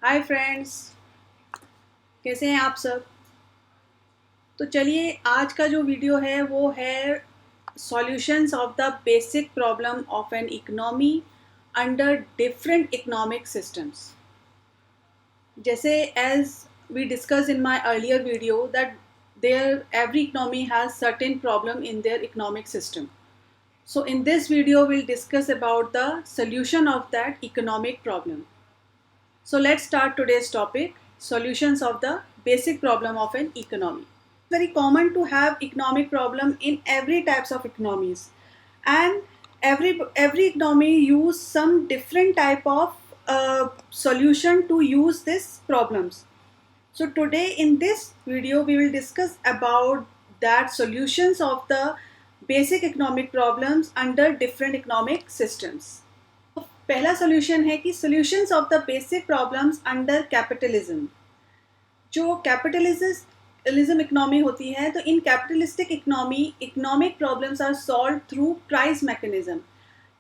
Hi friends, कैसे हैं आप सब। तो चलिए आज का जो वीडियो है वो है solutions of the basic problem of an economy under different economic systems. जैसे as we discuss in my earlier video that there every economy has certain problem in their economic system. So in this video we'll discuss about the solution of that economic problem. So let's start today's topic, solutions of the basic problem of an economy. Very common to have economic problem in every types of economies, and every economy use some different type of solution to use these problems. So today in this video we will discuss about that solutions of the basic economic problems under different economic systems. पहला solution है कि solutions of the basic problems under capitalism. जो capitalism economy होती है, तो in capitalistic economy economic problems are solve through price mechanism.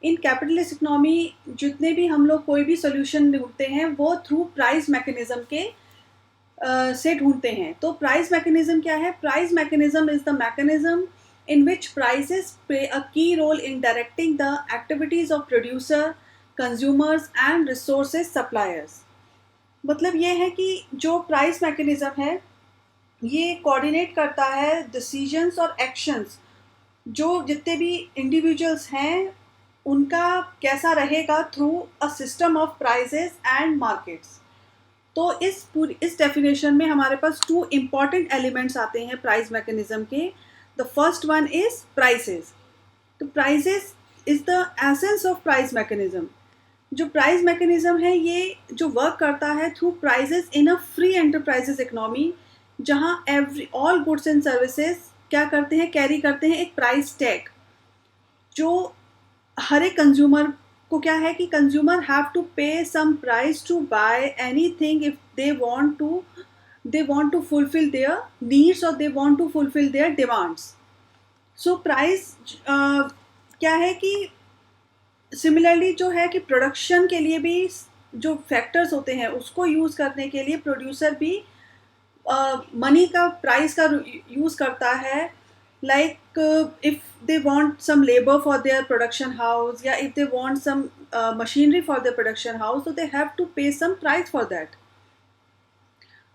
In capitalist economy जितने भी हम लोग कोई भी सोल्यूशन ढूंढते हैं वो थ्रू प्राइस मैकेनिज्म के से ढूंढते हैं. तो प्राइस मैकेनिज्म क्या है? Price mechanism is the mechanism in which prices play a key role in directing the activities of producer, consumers and resources suppliers. मतलब ये है कि जो प्राइस मैकेनिज्म है ये कोऑर्डिनेट करता है डिसीजंस और एक्शंस जो जितने भी इंडिविजुअल्स हैं उनका कैसा रहेगा through a system of prices and markets. तो इस डेफिनेशन में हमारे पास टू इम्पॉर्टेंट एलिमेंट्स आते हैं प्राइस मैकेनिज्म के. The first one is prices. तो prices is the essence of price mechanism. जो प्राइस मैकेनिज्म है ये जो वर्क करता है through prices in a free enterprises economy, जहाँ ऑल गुड्स एंड सर्विसेज क्या करते हैं, कैरी करते हैं एक प्राइस टैग. जो हर एक कंज्यूमर को क्या है कि consumer have to pay some price to buy anything if they want to fulfill their needs or they want to fulfill their demands. So price क्या है कि सिमिलरली जो है कि प्रोडक्शन के लिए भी जो फैक्टर्स होते हैं उसको यूज़ करने के लिए प्रोड्यूसर भी मनी का प्राइस का यूज़ करता है. Like if they want some labour for their production house या if they want some machinery for their production house, तो they have to pay some price for that.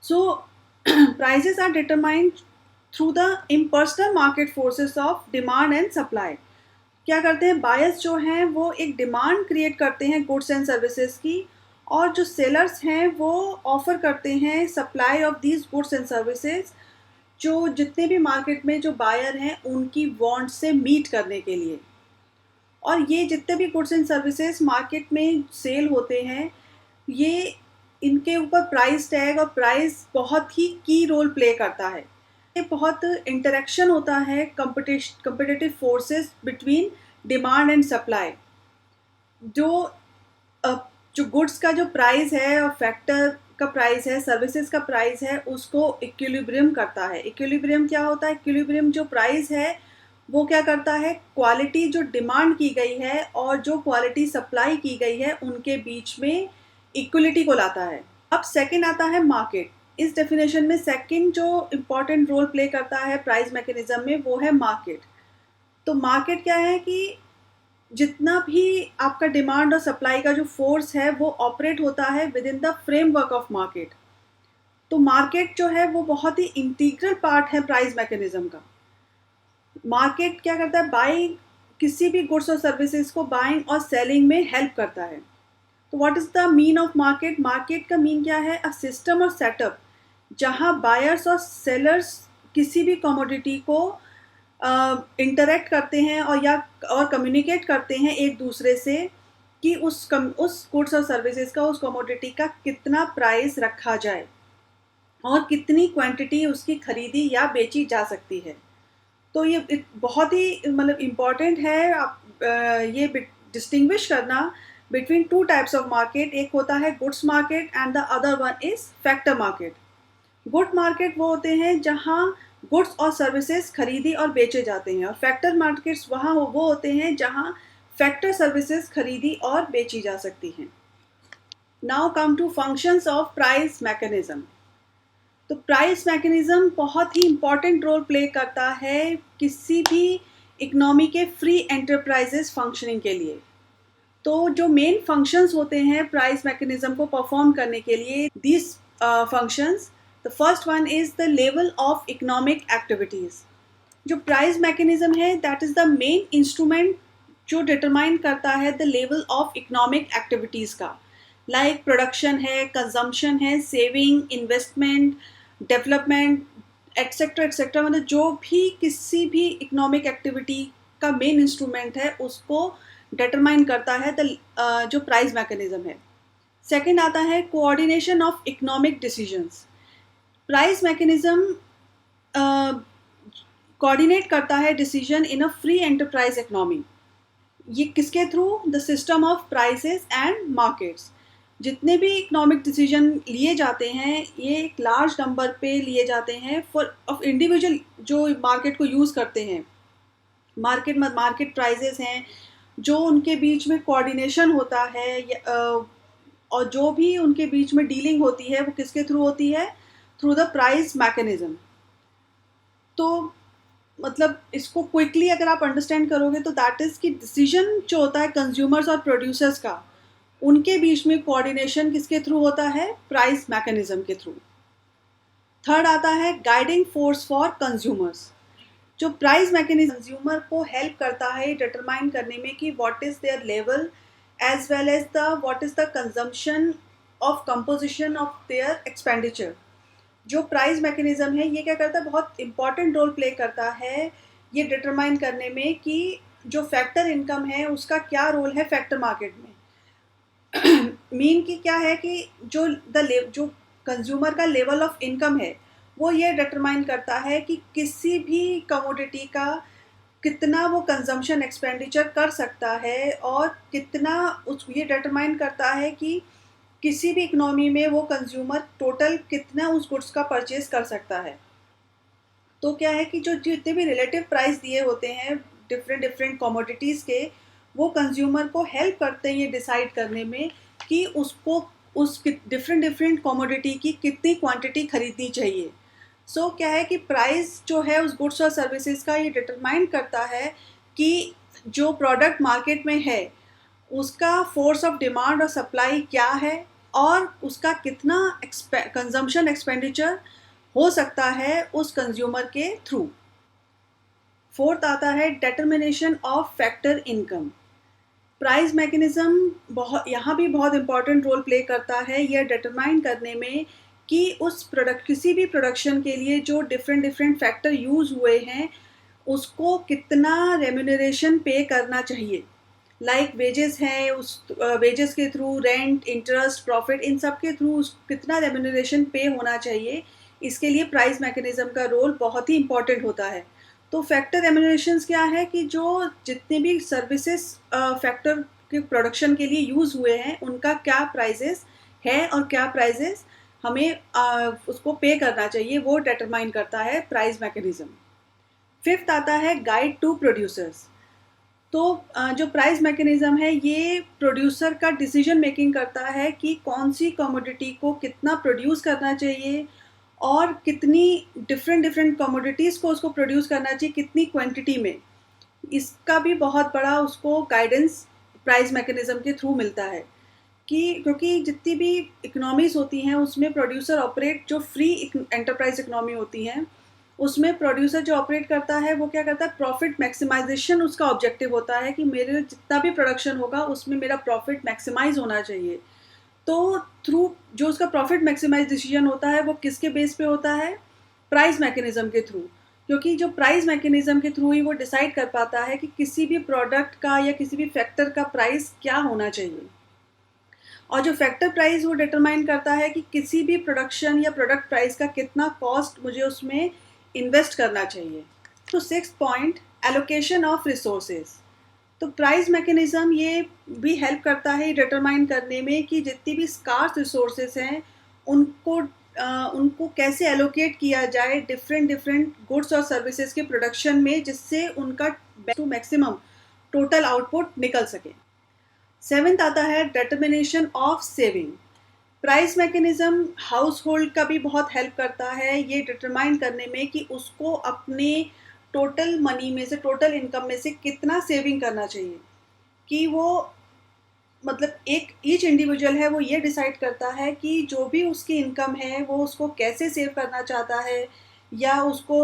So prices are determined through the impersonal market forces of demand and supply. क्या करते हैं buyers जो हैं वो एक demand create करते हैं गुड्स एंड सर्विसेज की, और जो सेलर्स हैं वो ऑफर करते हैं supply of these goods and services जो जितने भी मार्केट में जो बायर हैं उनकी वांट से मीट करने के लिए. और ये जितने भी गुड्स एंड सर्विसेज मार्केट में सेल होते हैं ये इनके ऊपर प्राइस टैग और प्राइस बहुत ही की रोल प्ले करता है. ये बहुत इंटरेक्शन होता है competitive forces between demand and supply. जो गुड्स का जो प्राइस है और फैक्टर का प्राइस है, सर्विसेज का प्राइस है, उसको इक्विलिब्रियम करता है. इक्विलिब्रियम क्या होता है? इक्विलिब्रियम जो प्राइस है वो क्या करता है, क्वालिटी जो डिमांड की गई है और जो क्वालिटी सप्लाई की गई है उनके बीच में इक्वलिटी को लाता है. अब सेकंड आता है मार्केट. इस डेफिनेशन में सेकंड जो इम्पॉर्टेंट रोल प्ले करता है प्राइस मैकेनिज्म में वो है मार्केट. तो मार्केट क्या है कि जितना भी आपका डिमांड और सप्लाई का जो फोर्स है वो ऑपरेट होता है with in the framework of market. तो मार्केट जो है वो बहुत ही इंटीग्रल पार्ट है प्राइस मैकेनिज्म का. मार्केट क्या करता है, बाइंग किसी भी गुड्स और सर्विसेज को बाइंग और सेलिंग में हेल्प करता है. तो what is the mean of market? Market का मीन क्या है? अ सिस्टम और सेटअप जहाँ बायर्स और सेलर्स किसी भी कमोडिटी को इंटरेक्ट करते हैं और कम्युनिकेट करते हैं एक दूसरे से कि उस गुड्स और सर्विसेज का, उस कमोडिटी का कितना प्राइस रखा जाए और कितनी क्वांटिटी उसकी खरीदी या बेची जा सकती है. तो ये बहुत ही मतलब इम्पॉर्टेंट है आप ये डिस्टिंग्विश करना between two types of market. एक होता है goods market and the other one is factor market. Good market वो होते हैं जहाँ गुड्स और सर्विसेज खरीदी और बेचे जाते हैं, और फैक्टर मार्केट्स वहाँ वो होते हैं जहाँ फैक्टर सर्विसेज खरीदी और बेची जा सकती हैं. Now come to functions of price mechanism. तो प्राइस मैकेनिज्म बहुत ही इम्पॉर्टेंट रोल प्ले करता है किसी भी इकोनॉमी के फ्री एंटरप्राइजेस फंक्शनिंग के लिए। तो जो मेन फंक्शंस होते हैं प्राइस मैकेनिज्म को परफॉर्म करने के लिए, these functions, the first one is the level of economic activities. जो प्राइस मैकेनिज्म है that is the main instrument जो डिटरमाइन करता है the level of economic activities का, लाइक प्रोडक्शन है, कंजम्पशन है, saving, investment, development, etcetera etcetera. मतलब जो भी किसी भी इकोनॉमिक एक्टिविटी का मेन इंस्ट्रूमेंट है उसको डिटरमाइन करता है जो प्राइस मैकेनिज्म है। सेकंड आता है coordination of economic decisions. Price mechanism coordinate करता है decision in a free enterprise economy. ये किसके through? The system of prices and markets. जितने भी इकोनॉमिक डिसीजन लिए जाते हैं ये एक लार्ज नंबर पे लिए जाते हैं फॉर ऑफ इंडिविजुअल जो मार्केट को यूज़ करते हैं। मार्केट प्राइसेस हैं जो उनके बीच में कोऑर्डिनेशन होता है, और जो भी उनके बीच में डीलिंग होती है वो किसके थ्रू होती है? Through the price mechanism. तो मतलब इसको क्विकली अगर आप अंडरस्टैंड करोगे तो दैट इज़ कि डिसीजन जो होता है कंज्यूमर्स और प्रोड्यूसर्स का, उनके बीच में कोऑर्डिनेशन किसके थ्रू होता है? प्राइस मैकेनिज्म के थ्रू। थर्ड आता है गाइडिंग फोर्स फॉर कंज्यूमर्स। जो प्राइस मैकेनिज्म कंज्यूमर को हेल्प करता है डिटरमाइन करने में कि what is their level as well as the what is the consumption of composition of their expenditure. जो प्राइस मैकेनिज्म है ये क्या करता है? बहुत इंपॉर्टेंट रोल प्ले करता है ये डिटरमाइन करने में कि जो फैक्टर इनकम है उसका क्या रोल है फैक्टर मार्केट में। मीन की क्या है कि जो कंज्यूमर का लेवल ऑफ इनकम है वो ये डिटरमाइन करता है कि किसी भी कमोडिटी का कितना वो कंजम्पशन एक्सपेंडिचर कर सकता है, और कितना ये डिटरमाइन करता है कि किसी भी इकोनॉमी में वो कंज्यूमर टोटल कितना उस गुड्स का परचेज कर सकता है। तो क्या है कि जो जितने भी रिलेटिव प्राइस दिए होते हैं डिफरेंट कमोडिटीज़ के, वो कंज्यूमर को हेल्प करते हैं ये डिसाइड करने में कि उसको उस डिफरेंट कमोडिटी की कितनी क्वांटिटी खरीदनी चाहिए। सो क्या है कि प्राइस जो है उस गुड्स और सर्विसेज का ये डिटरमाइन करता है कि जो प्रोडक्ट मार्केट में है उसका फोर्स ऑफ डिमांड और सप्लाई क्या है और उसका कितना कंजम्पशन एक्सपेंडिचर हो सकता है उस कंज्यूमर के थ्रू। फोर्थ आता है determination of factor income. Price mechanism यहाँ भी बहुत इंपॉर्टेंट रोल प्ले करता है यह डिटरमाइन करने में कि किसी भी प्रोडक्शन के लिए जो डिफरेंट फैक्टर यूज़ हुए हैं उसको कितना रेम्यूनरेशन पे करना चाहिए। लाइक वेजेस हैं, उस वेजेस के थ्रू रेंट, इंटरेस्ट, प्रॉफिट, इन सब के थ्रू कितना रेम्यूनरेशन पे होना चाहिए। इसके लिए प्राइस मैकेनिज्म का रोल बहुत ही इंपॉर्टेंट होता है। तो फैक्टर रेम्यूनरेशंस क्या है कि जो जितने भी सर्विसेज फैक्टर के प्रोडक्शन के लिए यूज़ हुए हैं उनका क्या प्राइजेस है और क्या प्राइजेस हमें उसको पे करना चाहिए, वो डिटरमाइन करता है प्राइस मैकेनिज्म। फिफ्थ आता है गाइड टू प्रोड्यूसर्स। तो जो प्राइस मैकेनिज्म है ये प्रोड्यूसर का डिसीजन मेकिंग करता है कि कौन सी कमोडिटी को कितना प्रोड्यूस करना चाहिए और कितनी डिफरेंट कमोडिटीज़ को उसको प्रोड्यूस करना चाहिए, कितनी क्वांटिटी में। इसका भी बहुत बड़ा उसको गाइडेंस प्राइस मैकेनिज्म के थ्रू मिलता है कि क्योंकि जितनी भी इकोनॉमीज़ होती हैं उसमें प्रोड्यूसर ऑपरेट, जो फ्री एंटरप्राइज इकोनॉमी होती हैं उसमें प्रोड्यूसर जो ऑपरेट करता है वो क्या करता है? प्रॉफिट मैक्सिमाइजेशन उसका ऑब्जेक्टिव होता है कि मेरे जितना भी प्रोडक्शन होगा उसमें मेरा प्रॉफिट मैक्सिमाइज होना चाहिए। तो थ्रू जो उसका प्रॉफिट मैक्सिमाइज डिसीजन होता है वो किसके बेस पे होता है? प्राइस मैकेनिज्म के थ्रू। क्योंकि जो प्राइस मैकेनिज्म के थ्रू ही वो डिसाइड कर पाता है कि किसी भी प्रोडक्ट का या किसी भी फैक्टर का प्राइस क्या होना चाहिए। और जो फैक्टर प्राइस वो डिटरमाइन करता है कि किसी भी प्रोडक्शन या प्रोडक्ट प्राइस का कितना कॉस्ट मुझे उसमें इन्वेस्ट करना चाहिए। तो sixth point, allocation of resources. तो प्राइस मैकेनिज्म ये भी हेल्प करता है डिटरमाइन करने में कि जितनी भी स्कार्स रिसोर्सेज हैं उनको कैसे एलोकेट किया जाए डिफरेंट गुड्स और सर्विसेज के प्रोडक्शन में, जिससे उनका टू मैक्सिमम टोटल आउटपुट निकल सके। सेवेंथ आता है determination of saving. Price mechanism house hold का भी बहुत हेल्प करता है ये डिटरमाइन करने में कि उसको अपने टोटल मनी में से, टोटल इनकम में से कितना सेविंग करना चाहिए। कि वो मतलब एक ईच इंडिविजुअल है वो ये डिसाइड करता है कि जो भी उसकी इनकम है वो उसको कैसे सेव करना चाहता है, या उसको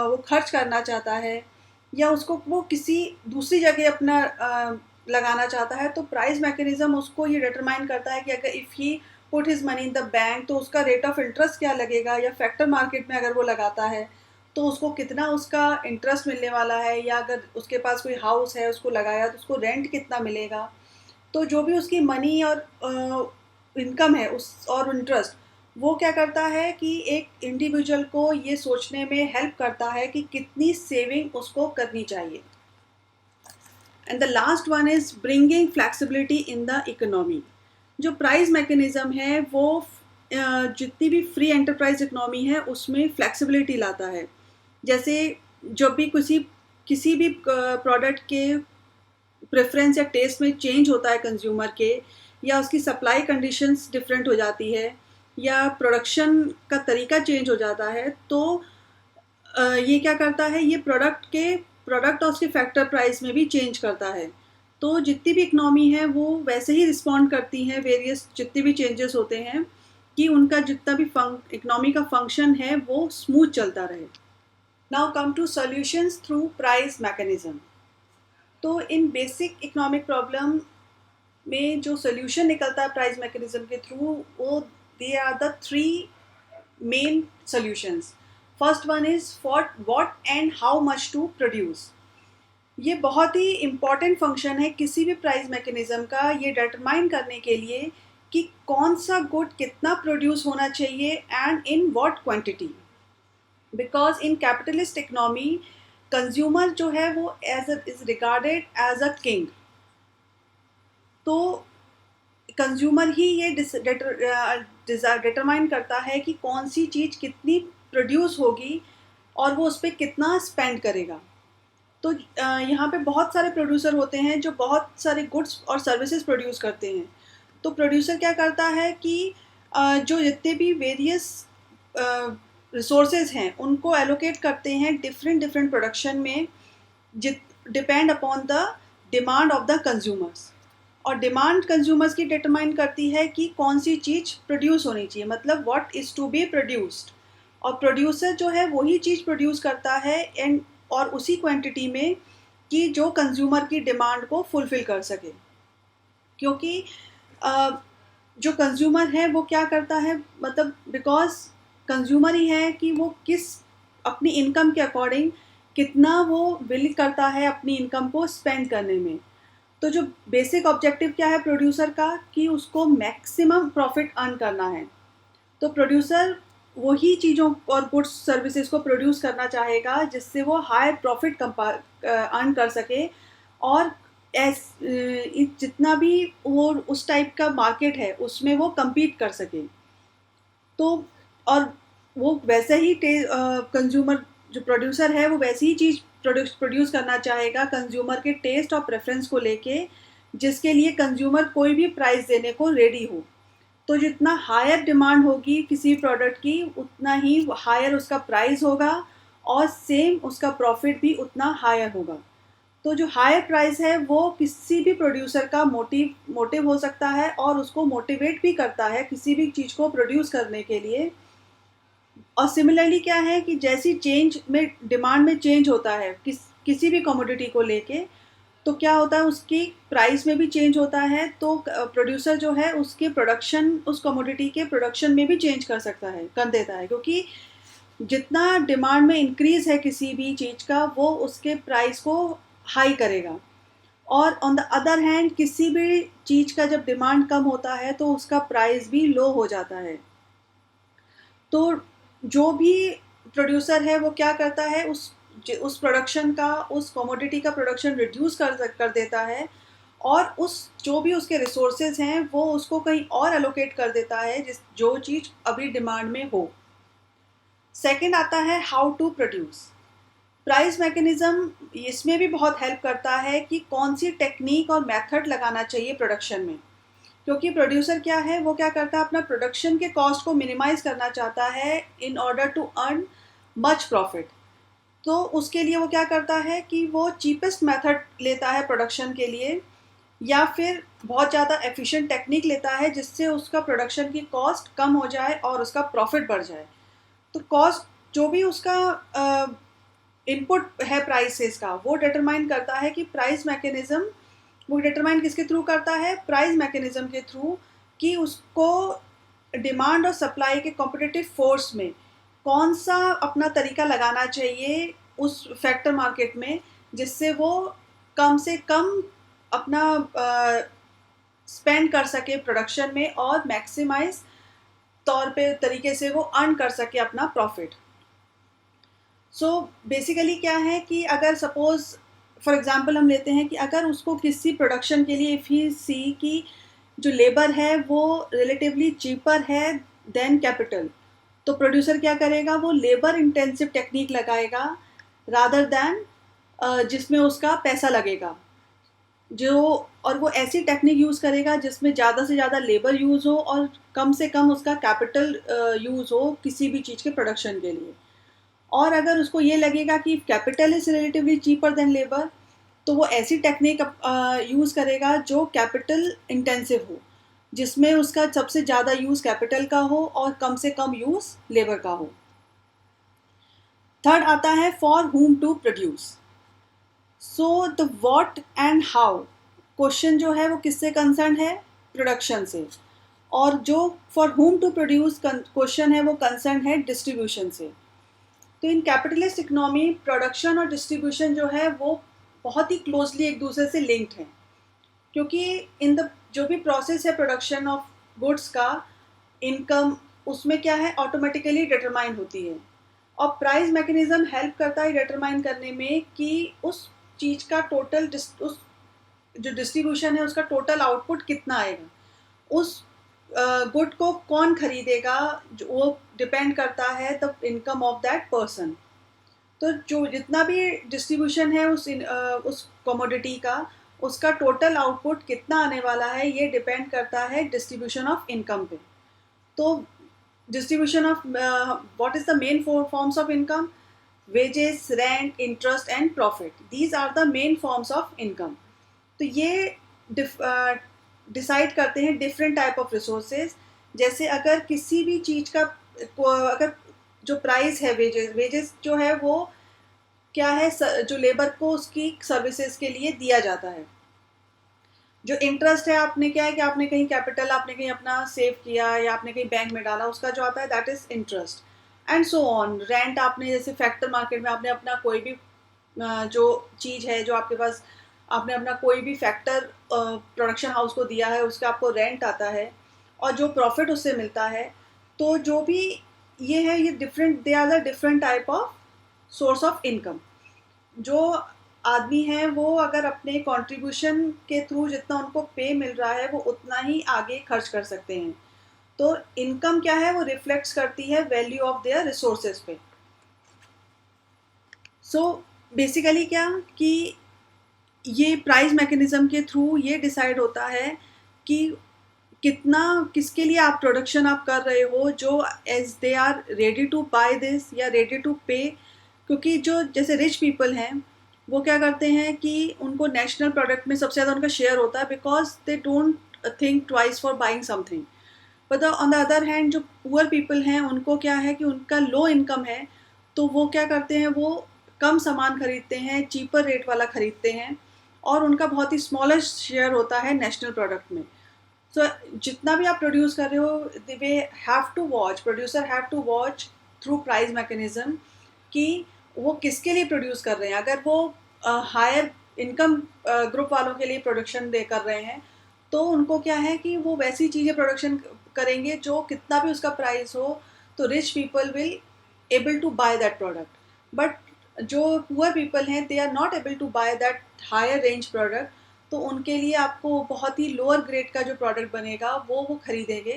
वो खर्च करना चाहता है, या उसको वो किसी दूसरी जगह अपना लगाना चाहता है। तो प्राइस मैकेनिज्म उसको ये डिटरमाइन करता है कि अगर if he put his money in the bank तो उसका रेट ऑफ इंटरेस्ट क्या लगेगा, या फैक्टर मार्केट में अगर वो लगाता है तो उसको कितना उसका इंटरेस्ट मिलने वाला है, या अगर उसके पास कोई हाउस है उसको लगाया तो उसको रेंट कितना मिलेगा। तो जो भी उसकी मनी और इनकम है उस और इंटरेस्ट, वो क्या करता है कि एक इंडिविजुअल को ये सोचने में हेल्प करता है कि कितनी सेविंग उसको करनी चाहिए। And the last one is bringing flexibility in the economy. जो प्राइस मैकेनिज्म है वो जितनी भी फ्री एंटरप्राइज इकोनॉमी है उसमें फ्लेक्सिबिलिटी लाता है। जैसे जब भी किसी भी प्रोडक्ट के प्रेफरेंस या टेस्ट में चेंज होता है कंज्यूमर के, या उसकी सप्लाई कंडीशंस डिफरेंट हो जाती है, या प्रोडक्शन का तरीका चेंज हो जाता है, तो ये क्या करता है, ये प्रोडक्ट और उसके फैक्टर प्राइस में भी चेंज करता है। तो जितनी भी इकनॉमी है वो वैसे ही रिस्पॉन्ड करती हैं वेरियस जितने भी चेंजेस होते हैं, कि उनका जितना भी इकनॉमी का फंक्शन है वो स्मूथ चलता रहे। Now come to solutions through price mechanism. तो इन बेसिक इकोनॉमिक प्रॉब्लम में जो सोल्यूशन निकलता है प्राइस मैकेनिज्म के थ्रू, वो they are the three main solutions. First one is for what and how much to produce. ये बहुत ही इम्पॉर्टेंट फंक्शन है किसी भी प्राइस मैकेनिज्म का, ये डिटरमाइन करने के लिए कि कौन सा गुड कितना प्रोड्यूस होना चाहिए and in what quantity. Because in capitalist economy consumer जो है वो is regarded as a king. तो कंज्यूमर ही ये डिटरमाइन करता है कि कौन सी चीज़ कितनी प्रोड्यूस होगी और वो उस पर कितना स्पेंड करेगा। तो यहाँ पे बहुत सारे प्रोड्यूसर होते हैं जो बहुत सारे गुड्स और सर्विसेज प्रोड्यूस करते हैं। तो प्रोड्यूसर क्या करता है कि जो जितने भी वेरियस रिसोर्सेज हैं उनको एलोकेट करते हैं डिफरेंट डिफरेंट प्रोडक्शन में, depend upon the demand of the consumers. और डिमांड कंज्यूमर्स की डिटरमाइन करती है कि कौन सी चीज़ प्रोड्यूस होनी चाहिए, मतलब what is to be produced. और प्रोड्यूसर जो है वही चीज़ प्रोड्यूस करता है एंड और उसी क्वांटिटी में कि जो कंज्यूमर की डिमांड को फुलफ़िल कर सके। क्योंकि जो कंज्यूमर है वो क्या करता है, मतलब बिकॉज कंज्यूमर ही है कि वो किस अपनी इनकम के अकॉर्डिंग कितना वो विल करता है अपनी इनकम को स्पेंड करने में। तो जो बेसिक ऑब्जेक्टिव क्या है प्रोड्यूसर का, कि उसको मैक्सिमम प्रॉफिट अर्न करना है। तो प्रोड्यूसर वही चीज़ों और गुड्स सर्विसेज को प्रोड्यूस करना चाहेगा जिससे वो हायर प्रॉफिट अर्न कर सके, और जितना भी वो उस टाइप का मार्केट है उसमें वो compete कर सके। तो और वो वैसे ही कंज्यूमर जो प्रोड्यूसर है वो वैसी ही चीज़ प्रोड्यूस करना चाहेगा कंज्यूमर के टेस्ट और प्रेफरेंस को लेके, जिसके लिए कंज्यूमर कोई भी प्राइस देने को रेडी हो। तो जितना हायर डिमांड होगी किसी प्रोडक्ट की उतना ही हायर उसका प्राइस होगा, और सेम उसका प्रॉफिट भी उतना हायर होगा। तो जो हायर प्राइस है वो किसी भी प्रोड्यूसर का मोटिव हो सकता है और उसको मोटिवेट भी करता है किसी भी चीज़ को प्रोड्यूस करने के लिए। और सिमिलरली क्या है कि जैसी चेंज में डिमांड में चेंज होता है किसी भी कमोडिटी को लेके, तो क्या होता है उसकी प्राइस में भी चेंज होता है। तो प्रोड्यूसर जो है उसके प्रोडक्शन, उस कमोडिटी के प्रोडक्शन में भी चेंज कर देता है, क्योंकि जितना डिमांड में इंक्रीज़ है किसी भी चीज़ का वो उसके प्राइस को हाई करेगा। और ऑन द अदर हैंड किसी भी चीज़ का जब डिमांड कम होता है तो उसका प्राइस भी लो हो जाता है। तो जो भी प्रोड्यूसर है वो क्या करता है, उस प्रोडक्शन का, उस कमोडिटी का प्रोडक्शन रिड्यूस कर देता है, और उस जो भी उसके रिसोर्सेज हैं वो उसको कहीं और एलोकेट कर देता है जो चीज़ अभी डिमांड में हो। सेकंड आता है how to produce. Price mechanism इसमें भी बहुत हेल्प करता है कि कौन सी टेक्निक और मेथड लगाना चाहिए प्रोडक्शन में। क्योंकि प्रोड्यूसर क्या है, वो क्या करता है, अपना प्रोडक्शन के कॉस्ट को मिनिमाइज करना चाहता है in order to earn much profit. तो उसके लिए वो क्या करता है कि वो चीपेस्ट मेथड लेता है प्रोडक्शन के लिए, या फिर बहुत ज़्यादा एफिशिएंट टेक्निक लेता है जिससे उसका प्रोडक्शन की कॉस्ट कम हो जाए और उसका प्रॉफिट बढ़ जाए। तो कॉस्ट जो भी उसका इनपुट है प्राइसेस का, वो डिटरमाइन करता है कि प्राइस मैकेनिज्म, वो डिटरमाइन किसके थ्रू करता है, प्राइस मैकेनिज्म के थ्रू, कि उसको डिमांड और सप्लाई के कॉम्पिटिटिव फोर्स में कौन सा अपना तरीका लगाना चाहिए उस फैक्टर मार्केट में, जिससे वो कम से कम अपना स्पेंड कर सके प्रोडक्शन में और मैक्सिमाइज तौर पे तरीके से वो अर्न कर सके अपना प्रॉफिट। सो बेसिकली क्या है कि अगर सपोज फॉर एग्जांपल हम लेते हैं कि अगर उसको किसी प्रोडक्शन के लिए इफ़ ही सी कि जो लेबर है वो रिलेटिवली चीपर है देन कैपिटल, तो प्रोड्यूसर क्या करेगा, वो लेबर इंटेंसिव टेक्निक लगाएगा रादर दैन जिसमें उसका पैसा लगेगा, जो और वो ऐसी टेक्निक यूज़ करेगा जिसमें ज़्यादा से ज़्यादा लेबर यूज़ हो और कम से कम उसका कैपिटल यूज़ हो किसी भी चीज़ के प्रोडक्शन के लिए। और अगर उसको ये लगेगा कि capital is relatively cheaper than labour, तो वो ऐसी टेक्निक यूज़ करेगा जो कैपिटल इंटेंसिव हो, जिसमें उसका सबसे ज़्यादा यूज़ कैपिटल का हो और कम से कम यूज़ लेबर का हो। थर्ड आता है for whom to produce. So the what and how question जो है वो किससे कंसर्न है, प्रोडक्शन से, और जो for whom to produce question है वो कंसर्न है डिस्ट्रीब्यूशन से। तो इन कैपिटलिस्ट इकोनॉमी प्रोडक्शन और डिस्ट्रीब्यूशन जो है वो बहुत ही क्लोजली एक दूसरे से लिंक्ड हैं, क्योंकि इन द जो भी प्रोसेस है प्रोडक्शन ऑफ गुड्स का, इनकम उसमें क्या है ऑटोमेटिकली डिटरमाइन होती है, और प्राइस मैकेनिज्म हेल्प करता है डिटरमाइन करने में कि उस चीज़ का टोटल उस जो डिस्ट्रीब्यूशन है उसका टोटल आउटपुट कितना आएगा, उस गुड को कौन खरीदेगा, जो वो डिपेंड करता है the income of that person. तो जो जितना भी डिस्ट्रीब्यूशन है उस कमोडिटी का, उसका टोटल आउटपुट कितना आने वाला है ये डिपेंड करता है डिस्ट्रीब्यूशन ऑफ इनकम पे। तो distribution of what is the main forms of income, wages, rent, interest and profit, these are the main forms of income. तो ये डिसाइड करते हैं डिफरेंट टाइप ऑफ रिसोर्सेज। जैसे अगर किसी भी चीज़ का अगर जो प्राइस है वेजेस जो है वो क्या है, जो लेबर को उसकी सर्विसेज के लिए दिया जाता है। जो इंटरेस्ट है, आपने क्या है कि आपने कहीं कैपिटल आपने कहीं अपना सेव किया या आपने कहीं बैंक में डाला, उसका जो आता है that is interest and so on. Rent आपने जैसे फैक्टर मार्केट में आपने अपना कोई भी जो चीज़ है जो आपके पास, आपने अपना कोई भी फैक्टर प्रोडक्शन हाउस को दिया है, उसका आपको रेंट आता है और जो प्रॉफिट उससे मिलता है। तो जो भी ये है, ये different, they are the different type of source of income. जो आदमी हैं वो अगर अपने कंट्रीब्यूशन के थ्रू जितना उनको पे मिल रहा है वो उतना ही आगे खर्च कर सकते हैं। तो इनकम क्या है, वो रिफ्लेक्ट्स करती है वैल्यू ऑफ देयर रिसोर्सेज पे। सो बेसिकली क्या कि ये प्राइस मैकेनिज्म के थ्रू ये डिसाइड होता है कि कितना, किसके लिए आप प्रोडक्शन आप कर रहे हो, जो as they are ready to buy this या रेडी टू पे। क्योंकि जो जैसे रिच पीपल हैं वो क्या करते हैं कि उनको नेशनल प्रोडक्ट में सबसे ज़्यादा उनका शेयर होता है, because they don't think twice for buying something. But on the other hand जो पुअर पीपल हैं उनको क्या है कि उनका लो इनकम है, तो वो क्या करते हैं, वो कम सामान खरीदते हैं, चीपर रेट वाला खरीदते हैं, और उनका बहुत ही स्मॉलेस्ट शेयर होता है नेशनल प्रोडक्ट में। सो जितना भी आप प्रोड्यूस कर रहे हो, they have to watch, producer have to watch through price mechanism कि वो किसके लिए प्रोड्यूस कर रहे हैं। अगर वो हायर इनकम ग्रुप वालों के लिए प्रोडक्शन दे कर रहे हैं, तो उनको क्या है कि वो वैसी चीज़ें प्रोडक्शन करेंगे जो कितना भी उसका प्राइस हो, तो rich people will able to buy that product. But जो पुअर पीपल हैं they are not able to buy that higher range product, तो उनके लिए आपको बहुत ही लोअर ग्रेड का जो प्रोडक्ट बनेगा वो खरीदेंगे।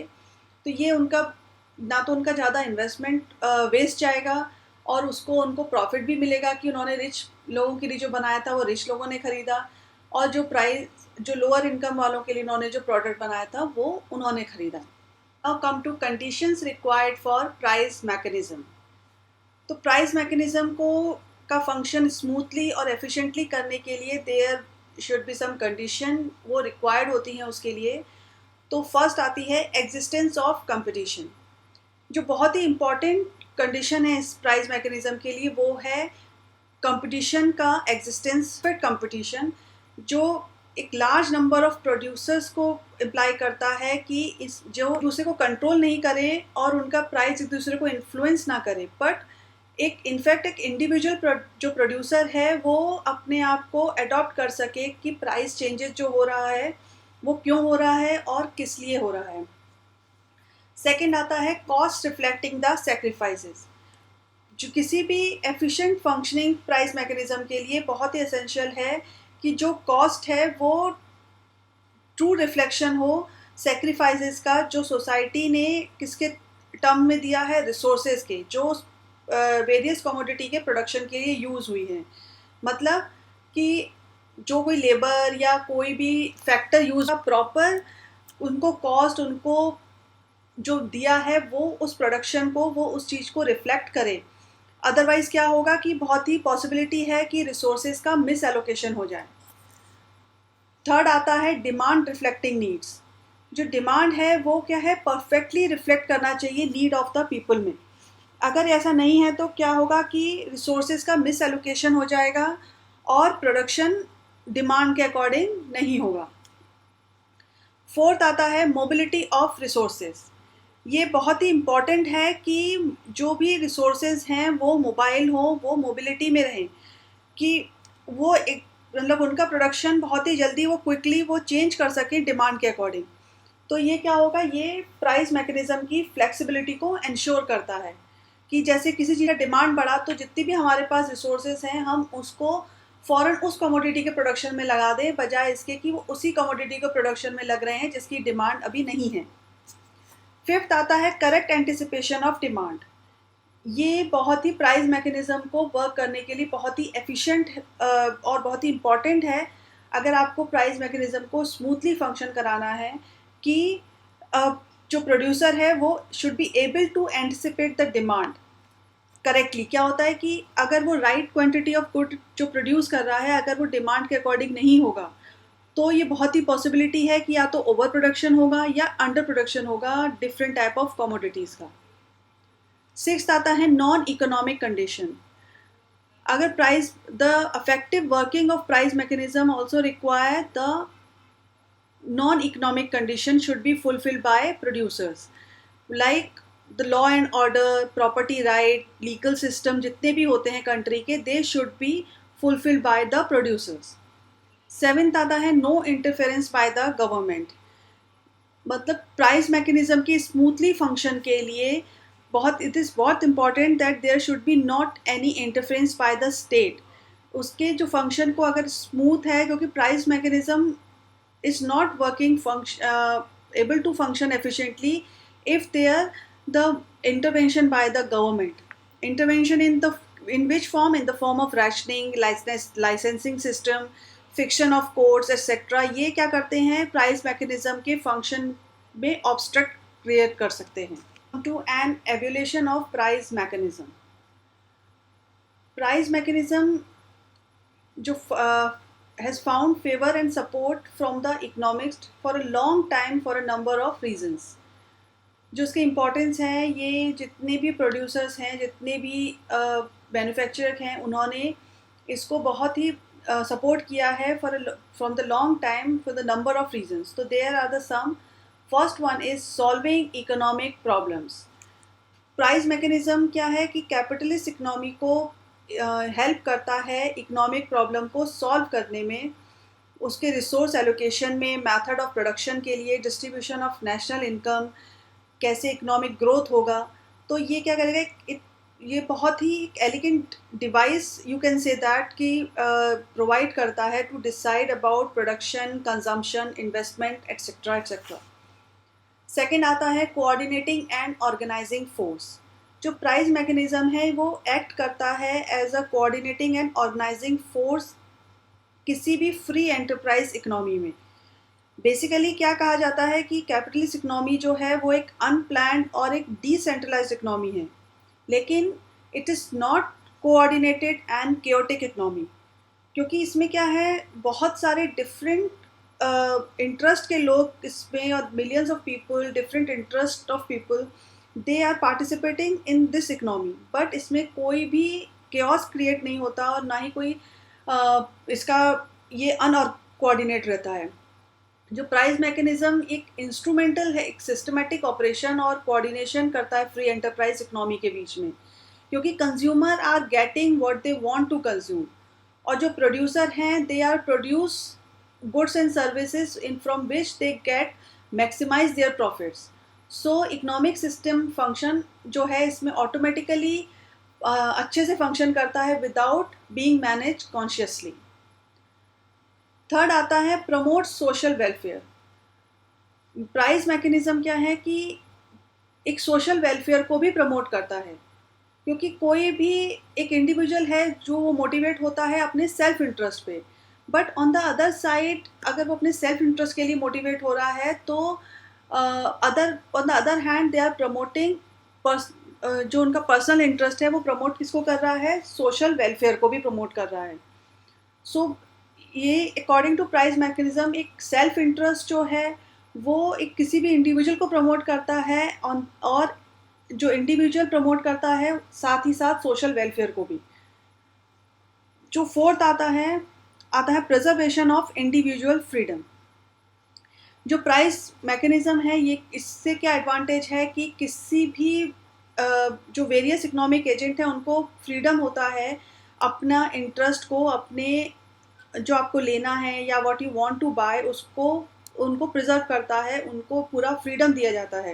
तो ये उनका ना तो उनका ज़्यादा इन्वेस्टमेंट वेस्ट जाएगा और उनको प्रॉफिट भी मिलेगा कि उन्होंने रिच लोगों के लिए जो बनाया था वो रिच लोगों ने ख़रीदा, और जो प्राइस जो लोअर इनकम वालों के लिए इन्होंने जो प्रोडक्ट बनाया था वो उन्होंने खरीदा। Now come to conditions required for price mechanism. तो प्राइस मैकेनिज्म को का फंक्शन स्मूथली और एफिशिएंटली करने के लिए there should be some condition, वो रिक्वायर्ड होती हैं उसके लिए। तो फर्स्ट आती है एग्जिस्टेंस ऑफ कंपटीशन। जो बहुत ही इम्पॉर्टेंट कंडीशन है इस प्राइस मैकेनिज्म के लिए वो है कंपटीशन का एग्जिस्टेंस। फिर कंपटीशन जो एक लार्ज नंबर ऑफ प्रोड्यूसर्स को इम्प्लाई करता है कि इस जो दूसरे को कंट्रोल नहीं करे और उनका प्राइस एक दूसरे को इन्फ्लुएंस ना करे, बट एक इनफैक्ट एक इंडिविजुअल जो प्रोड्यूसर है वो अपने आप को अडॉप्ट कर सके कि प्राइस चेंजेस जो हो रहा है वो क्यों हो रहा है और किस लिए हो रहा है। सेकंड आता है कॉस्ट रिफ्लेक्टिंग द सैक्रिफाइसेस। जो किसी भी एफिशिएंट फंक्शनिंग प्राइस मैकेनिज्म के लिए बहुत ही एसेंशियल है कि जो कॉस्ट है वो ट्रू रिफ्लेक्शन हो सैक्रिफाइसेस का, जो सोसाइटी ने किसके टर्म में दिया है, रिसोर्सेज के, जो वेरियस कमोडिटी के प्रोडक्शन के लिए यूज़ हुई हैं। मतलब कि जो कोई लेबर या कोई भी फैक्टर यूज़ प्रॉपर उनको कॉस्ट उनको जो दिया है वो उस प्रोडक्शन को वो उस चीज़ को रिफ्लेक्ट करे। अदरवाइज़ क्या होगा कि बहुत ही पॉसिबिलिटी है कि रिसोर्सेज का मिस एलोकेशन हो जाए। थर्ड आता है डिमांड रिफ्लेक्टिंग नीड्स। जो डिमांड है वो क्या है, परफेक्टली रिफ्लेक्ट करना चाहिए नीड ऑफ द पीपल में। अगर ऐसा नहीं है तो क्या होगा कि रिसोर्सेज का मिस एलोकेशन हो जाएगा और प्रोडक्शन डिमांड के अकॉर्डिंग नहीं होगा। फोर्थ आता है मोबिलिटी ऑफ रिसोर्सेज। ये बहुत ही इम्पॉर्टेंट है कि जो भी रिसोर्सेज हैं वो मोबाइल हो, वो मोबिलिटी में रहें, कि वो एक मतलब उनका प्रोडक्शन बहुत ही जल्दी वो क्विकली वो चेंज कर सकें डिमांड के अकॉर्डिंग। तो ये क्या होगा, ये प्राइस मैकेनिज्म की फ्लेक्सिबिलिटी को इंश्योर करता है कि जैसे किसी चीज़ का डिमांड बढ़ा तो जितनी भी हमारे पास रिसोर्सेज हैं हम उसको फ़ौरन उस कमोडिटी के प्रोडक्शन में लगा दें, बजाय इसके कि वो उसी कमोडिटी के प्रोडक्शन में लग रहे हैं जिसकी डिमांड अभी नहीं है। फिफ्थ आता है करेक्ट एंटिसिपेशन ऑफ डिमांड। ये बहुत ही प्राइस मैकेनिज्म को वर्क करने के लिए बहुत ही एफिशिएंट और बहुत ही इम्पॉर्टेंट है। अगर आपको प्राइस मैकेनिज्म को स्मूथली फंक्शन कराना है कि जो प्रोड्यूसर है वो should be able to anticipate the demand correctly. क्या होता है कि अगर वो राइट क्वांटिटी ऑफ गुड जो प्रोड्यूस कर रहा है अगर वो डिमांड के अकॉर्डिंग नहीं होगा तो ये बहुत ही पॉसिबिलिटी है कि या तो ओवर प्रोडक्शन होगा या अंडर प्रोडक्शन होगा डिफरेंट टाइप ऑफ कमोडिटीज़ का। सिक्स्थ आता है नॉन इकोनॉमिक कंडीशन। अगर price the effective working of price mechanism also require the non economic condition should be fulfilled by producers, like the law and order, property right, legal system जितने भी होते हैं country के, they should be fulfilled by the producers. Seventh आता है no interference by the government. मतलब price mechanism की smoothly function के लिए इट इज़ बहुत important that there should be not any interference by the state. उसके जो फंक्शन को अगर स्मूथ है, क्योंकि price mechanism is not working able to function efficiently if there the intervention by the government. Intervention in which form? In the form of rationing, licensing system, fixation of quotas etcetera. ये क्या करते हैं, price mechanism के function में obstruct create कर सकते हैं। To an evolution of price mechanism. Price mechanism जो has found favour and support from the economics for a long time for a number of reasons. जो उसके इम्पोर्टेंस है, ये जितने भी प्रोड्यूसर्स हैं, जितने भी मैन्युफैक्चरर हैं, उन्होंने इसको बहुत ही सपोर्ट किया है from the long time for the number of reasons. तो there are the some. First one is solving economic problems. Price mechanism क्या है कि कैपिटलिस्ट इकोनॉमी को हेल्प करता है इकोनॉमिक प्रॉब्लम को सॉल्व करने में, उसके रिसोर्स एलोकेशन में, मेथड ऑफ प्रोडक्शन के लिए, डिस्ट्रीब्यूशन ऑफ नेशनल इनकम, कैसे इकोनॉमिक ग्रोथ होगा। तो ये क्या करेगा, ये बहुत ही elegant device you can say that कि प्रोवाइड करता है to decide about production, consumption, investment etcetera etcetera. Second आता है कोऑर्डिनेटिंग एंड ऑर्गेनाइजिंग फोर्स। जो प्राइस मैकेनिज्म है वो एक्ट करता है as a coordinating and organising force किसी भी फ्री एंटरप्राइज इकोनॉमी में। बेसिकली क्या कहा जाता है कि कैपिटलिस्ट इकोनॉमी जो है वो एक अनप्लान्ड और एक डिसेंट्रलाइज्ड इकोनॉमी है, लेकिन it is not coordinated and chaotic economy, क्योंकि इसमें क्या है, बहुत सारे डिफरेंट इंटरेस्ट के लोग इसमें और millions of people, different interest of people, they are participating in this economy, but इसमें कोई भी केओस क्रिएट नहीं होता और ना ही कोई इसका ये अनकोऑर्डिनेट रहता है। जो प्राइस मैकेनिज्म एक इंस्ट्रूमेंटल है, एक सिस्टमेटिक ऑपरेशन और कोऑर्डिनेशन करता है फ्री एंटरप्राइज इकोनॉमी के बीच में, क्योंकि consumer are getting what they want to consume, और जो प्रोड्यूसर हैं they are produce goods and services in from which they get maximise their profits. So economic system function जो है इसमें ऑटोमेटिकली अच्छे से फंक्शन करता है without being manage consciously. Third आता है promote social welfare. Price mechanism क्या है कि एक सोशल वेलफेयर को भी प्रमोट करता है, क्योंकि कोई भी एक इंडिविजुअल है जो वो मोटिवेट होता है अपने सेल्फ इंटरेस्ट पे, but on the other side अगर वो अपने सेल्फ इंटरेस्ट के लिए मोटिवेट हो रहा है तो other on the other hand they are promoting जो उनका पर्सनल इंटरेस्ट है वो प्रमोट किसको कर रहा है, सोशल वेलफेयर को भी प्रमोट कर रहा है। सो ये अकॉर्डिंग टू प्राइस मैकेनिज्म एक सेल्फ इंटरेस्ट जो है वो एक किसी भी इंडिविजुअल को प्रमोट करता है और जो इंडिविजुअल प्रमोट करता है साथ ही साथ सोशल वेलफेयर को भी। जो फोर्थ आता है प्रिजर्वेशन ऑफ इंडिविजुअल फ्रीडम। जो प्राइस मैकेनिज्म है ये इससे क्या एडवांटेज है कि किसी भी जो वेरियस इकोनॉमिक एजेंट हैं उनको फ्रीडम होता है अपना इंटरेस्ट को, अपने जो आपको लेना है या what you want to buy उसको उनको प्रिजर्व करता है, उनको पूरा फ्रीडम दिया जाता है।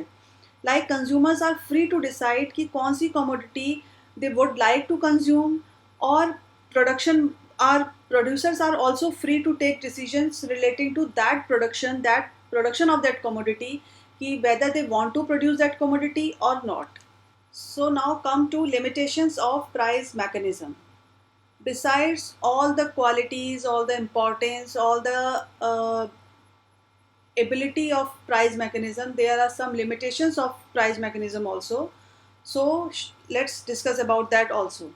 Like consumers are free to decide कि कौन सी commodity they would like to consume, और producers are also free to take decisions relating to that production of that commodity, कि whether they want to produce that commodity or not. So now come to limitations of price mechanism. Besides all the qualities, all the importance, all the ability of price mechanism, there are some limitations of price mechanism also. So let's discuss about that also.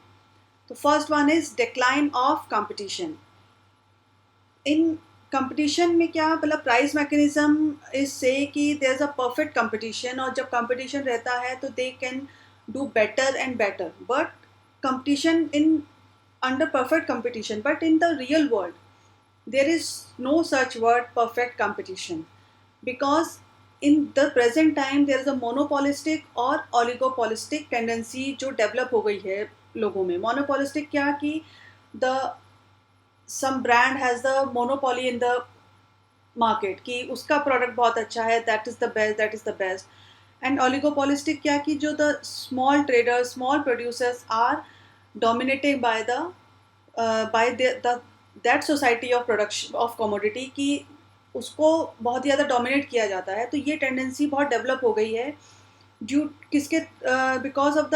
The first one is decline of competition. In competition में क्या मतलब price mechanism is से कि there is a perfect competition, और जब competition रहता है तो they can do better and better, but competition in under perfect competition, but in the real world there is no such word perfect competition, because in the present time there is a monopolistic और oligopolistic tendency जो develop हो गई है लोगों में। monopolistic क्या कि the some brand has the monopoly in the market, कि उसका product बहुत अच्छा है, that is the best, and oligopolistic क्या कि जो the small traders, small producers are dominated by that society of production of commodity, कि उसको बहुत ज़्यादा डोमिनेट किया जाता है। तो ये टेंडेंसी बहुत डेवलप हो गई है ड्यू किसके because of the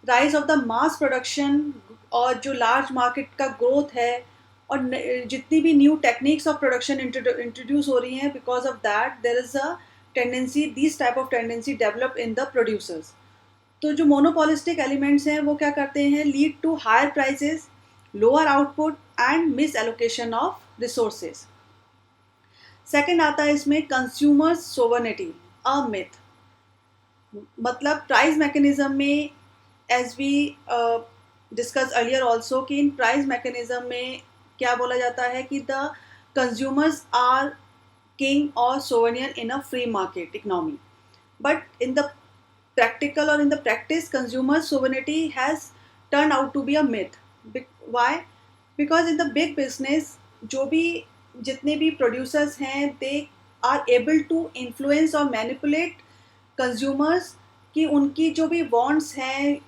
rise of the mass production, और जो लार्ज मार्केट का ग्रोथ है, और जितनी भी new techniques of production introduce हो रही हैं, because of that there is a tendency, this type of tendency develop in the producers. तो जो मोनोपोलिस्टिक एलिमेंट्स हैं वो क्या करते हैं, lead to higher prices, lower output and misallocation of resources. Second आता है इसमें कंज्यूमर्स सोवर्निटी, अ मिथ। मतलब प्राइस मैकेनिज्म में as we discuss earlier also कि इन प्राइस मैकेनिज्म में क्या बोला जाता है कि द कंज्यूमर्स आर किंग और sovereign in a free market economy, but in the practical or in the practice consumer sovereignty has turned out to be a myth. Why? Because in the big business जो भी जितने भी producers हैं they are able to influence or manipulate consumers, कि उनकी जो भी wants हैं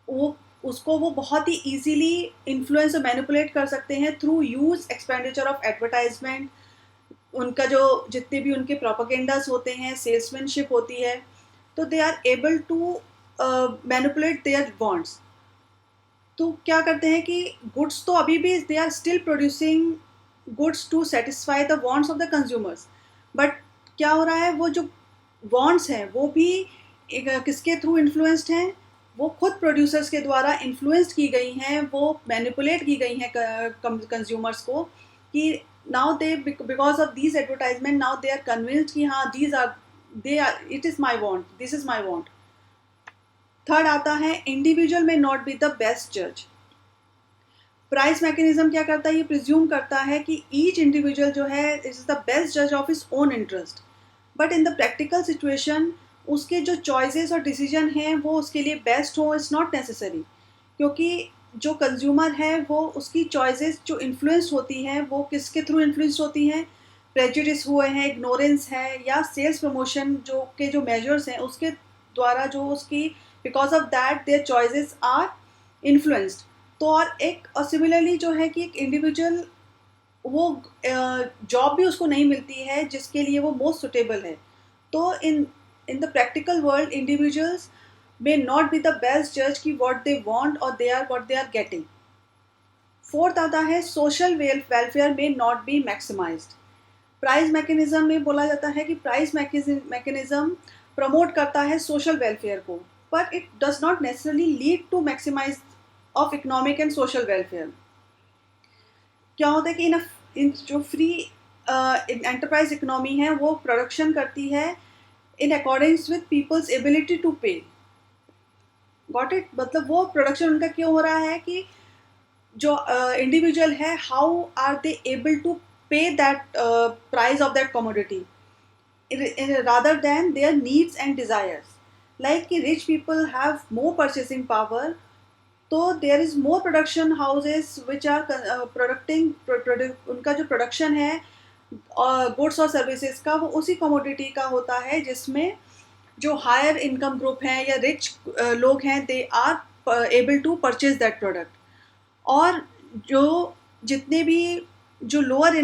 वो उसको वो बहुत ही easily influence और manipulate कर सकते हैं through use expenditure of advertisement, उनका जो जितने भी उनके propagandas होते हैं, salesmanship होती है, तो they are able to manipulate their wants. तो क्या करते हैं कि गुड्स तो अभी भी they are still producing goods to satisfy the wants of the consumers, but क्या हो रहा है, वो जो वांट्स हैं वो भी किसके थ्रू इन्फ्लुएंस्ड हैं, वो खुद प्रोड्यूसर्स के द्वारा इन्फ्लुएंस्ड की गई हैं, वो मैनिपुलेट की गई हैं कंज्यूमर्स को, कि now they because of these advertisement now they are convinced कि हाँ they are it is my want, this is my want. Third आता है इंडिविजुअल में नॉट बी द बेस्ट जज। प्राइस मैकेनिज्म क्या करता है, ये प्रिज्यूम करता है कि ईच इंडिविजुअल जो है इज द बेस्ट जज of his own interest, but in the practical situation उसके जो चॉइसेस और डिसीजन हैं वो उसके लिए बेस्ट हो, इट्स नॉट नेसेसरी, क्योंकि जो कंज्यूमर है वो उसकी चॉइसेस जो इन्फ्लुएंस होती हैं वो किसके थ्रू इन्फ्लुएंस होती हैं, प्रेजुडिस हुए हैं, इग्नोरेंस है, या सेल्स प्रमोशन जो मेजर्स हैं उसके द्वारा जो उसकी because of that their choices are influenced. तो और सिमिलरली जो है कि एक इंडिविजुअल वो जॉब भी उसको नहीं मिलती है जिसके लिए वो मोस्ट सुटेबल है। तो in the practical world individuals may not be the best judge कि what they want or what they are getting। Fourth आता है सोशल वेलफेयर में not B maximised. Price mechanism में बोला जाता है कि प्राइस मैकेनिज्म प्रमोट करता है सोशल वेलफेयर को, पर it does not necessarily lead to maximize of economic and social welfare. क्या होता है कि इन जो फ्री एंटरप्राइज इकोनॉमी है वो प्रोडक्शन करती है in accordance with people's ability to pay. Got it, मतलब वो प्रोडक्शन उनका क्यों हो रहा है कि जो इंडिविजुअल है how are they able to pay that price of that commodity rather than their needs and desires। like कि rich people have more purchasing power, तो there is more production houses which are producing उनका जो production है goods और services का वो उसी commodity का होता है जिसमें जो हायर इनकम ग्रुप हैं या रिच लोग हैं they are able to purchase that product, और जो जितने भी जो लोअर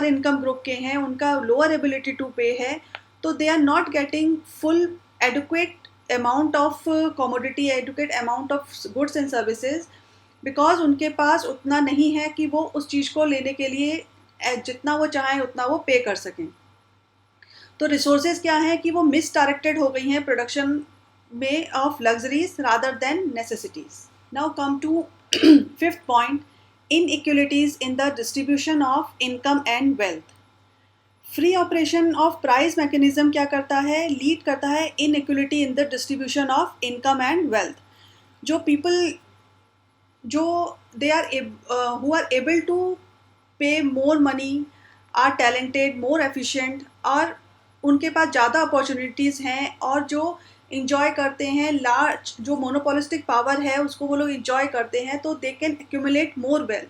इनकम ग्रुप के हैं उनका लोअर एबिलिटी टू पे है, तो they are not getting full adequate amount of commodity, adequate amount of goods and services, because उनके पास उतना नहीं है कि वो उस चीज़ को लेने के लिए जितना वो चाहें उतना वो पे कर सकें। तो रिसोर्सेज क्या है कि वो मिस डायरेक्टेड हो गई हैं प्रोडक्शन में of luxuries rather than necessities. Now come to fifth point, inequalities in the distribution of income and wealth। Free operation of price mechanism क्या करता है, लीड करता है inequality in the distribution of income and wealth। जो people जो they are who are able to pay more money are talented, more efficient, और उनके पास ज़्यादा अपॉर्चुनिटीज़ हैं और जो इंजॉय करते हैं लार्ज जो मोनोपोलिस्टिक पावर है उसको वो लोग इंजॉय करते हैं, तो they can accumulate more wealth.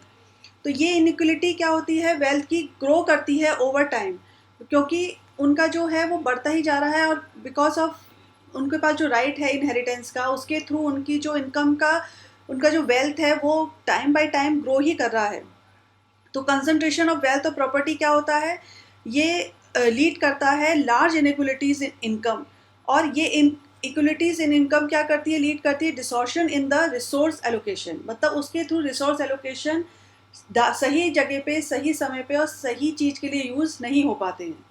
तो ये इनइक्वलिटी क्या होती है, वेल्थ की ग्रो करती है ओवर टाइम, क्योंकि उनका जो है वो बढ़ता ही जा रहा है और बिकॉज ऑफ उनके पास जो राइट है इनहेरिटेंस का उसके थ्रू उनकी जो इनकम का उनका जो वेल्थ है वो टाइम बाय टाइम ग्रो ही कर रहा है। तो कंसंट्रेशन ऑफ वेल्थ और प्रॉपर्टी क्या होता है, ये लीड करता है लार्ज इनइक्वलिटीज़ इन इनकम, और ये इक्वलिटीज़ इन इनकम क्या करती है, लीड करती है डिसॉर्शन इन द रिसोर्स एलोकेशन, मतलब उसके थ्रू रिसोर्स एलोकेशन सही जगह पे सही समय पे और सही चीज़ के लिए यूज़ नहीं हो पाते हैं।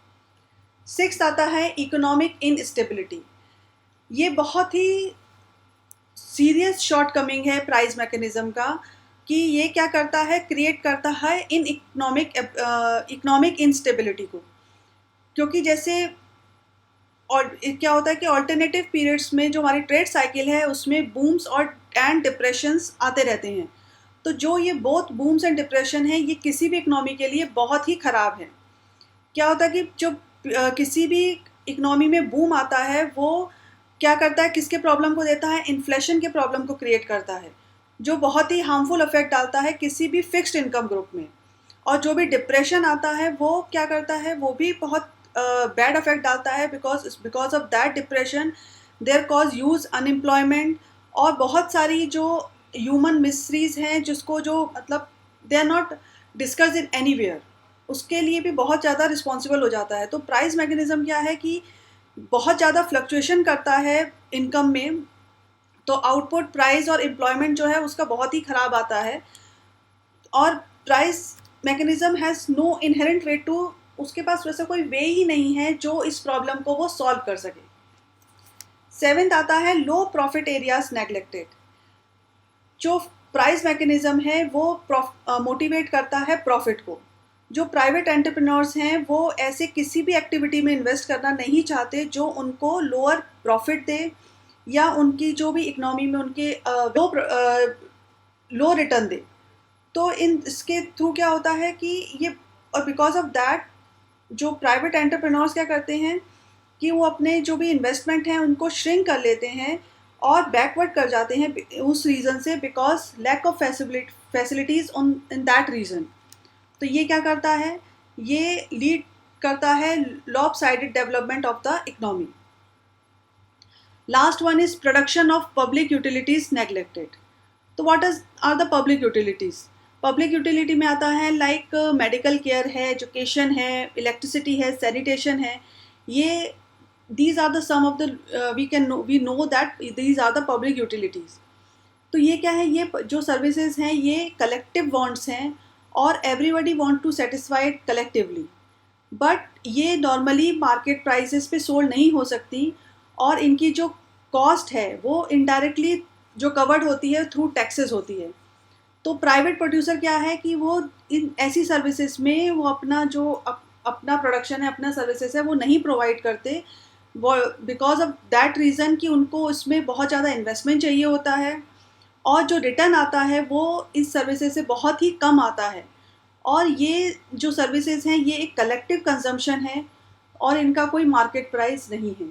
सिक्स्थ आता है इकोनॉमिक इनस्टेबिलिटी। ये बहुत ही सीरियस शॉर्टकमिंग है प्राइस मैकेनिज्म का, कि ये क्या करता है, क्रिएट करता है इन इकोनॉमिक इंस्टेबिलिटी को, क्योंकि जैसे और क्या होता है कि ऑल्टरनेटिव पीरियड्स में जो हमारी ट्रेड साइकिल है उसमें बूम्स और एंड डिप्रेशंस आते रहते हैं। तो जो ये बोथ बूम्स एंड डिप्रेशन है ये किसी भी इकनॉमी के लिए बहुत ही ख़राब है। क्या होता है कि जो किसी भी इकनॉमी में बूम आता है वो क्या करता है, किसके प्रॉब्लम को देता है, इन्फ्लेशन के प्रॉब्लम को क्रिएट करता है, जो बहुत ही हार्मफुल इफेक्ट डालता है किसी भी फिक्स्ड इनकम ग्रुप में। और जो भी डिप्रेशन आता है वो क्या करता है, वो भी बहुत बैड इफेक्ट डालता है, because of that depression there causes unemployment और बहुत सारी जो ह्यूमन मिस्ट्रीज हैं जिसको जो मतलब they are not discuss in anywhere, उसके लिए भी बहुत ज़्यादा रिस्पॉन्सिबल हो जाता है। तो प्राइस मैकेनिज्म क्या है कि बहुत ज़्यादा फ्लक्चुएशन करता है इनकम में, तो आउटपुट प्राइस और एम्प्लॉयमेंट जो है उसका बहुत ही ख़राब आता है। और price mechanism has no inherent way to उसके पास वैसा कोई वे ही नहीं है जो इस प्रॉब्लम को वो सॉल्व कर सके। सेवेंथ आता है लो प्रॉफिट एरियाज नेग्लेक्टेड। जो प्राइस मैकेनिज्म है वो मोटिवेट करता है प्रॉफिट को। जो प्राइवेट एंटरप्रेन्योर्स हैं वो ऐसे किसी भी एक्टिविटी में इन्वेस्ट करना नहीं चाहते जो उनको लोअर प्रॉफिट दे या उनकी जो भी इकोनॉमी में उनके लो रिटर्न दे। तो इसके थ्रू क्या होता है कि ये, और बिकॉज ऑफ दैट जो प्राइवेट एंटरप्रेन्योर्स क्या करते हैं कि वो अपने जो भी इन्वेस्टमेंट हैं उनको श्रिंक कर लेते हैं और बैकवर्ड कर जाते हैं उस रीज़न से, because lack of facilities in that region. तो ये क्या करता है, ये लीड करता है lopsided development of the economy. Last one is production of public utilities neglected. तो what are the public utilities? Public utility में आता है लाइक मेडिकल केयर है, एजुकेशन है, इलेक्ट्रिसिटी है, सैनिटेशन है। ये these are the some of the we know that these are the public utilities। तो ये क्या है, ये जो सर्विसेज हैं ये कलेक्टिव वांट्स हैं और everybody want to satisfy collectively, but ये नॉर्मली मार्केट प्राइसेस पे सोल्ड नहीं हो सकती और इनकी जो कॉस्ट है वो इनडायरेक्टली जो कवर्ड होती है थ्रू टैक्सेस होती है। तो प्राइवेट प्रोड्यूसर क्या है कि वो इन ऐसी सर्विसेज में वो अपना जो अपना प्रोडक्शन है, अपना सर्विसेज है वो नहीं प्रोवाइड करते, बिकॉज ऑफ दैट रीज़न कि उनको इसमें बहुत ज़्यादा इन्वेस्टमेंट चाहिए होता है और जो रिटर्न आता है वो इस सर्विसेज से बहुत ही कम आता है। और ये जो सर्विसेज हैं ये एक कलेक्टिव कंजम्पशन है और इनका कोई मार्केट प्राइस नहीं है।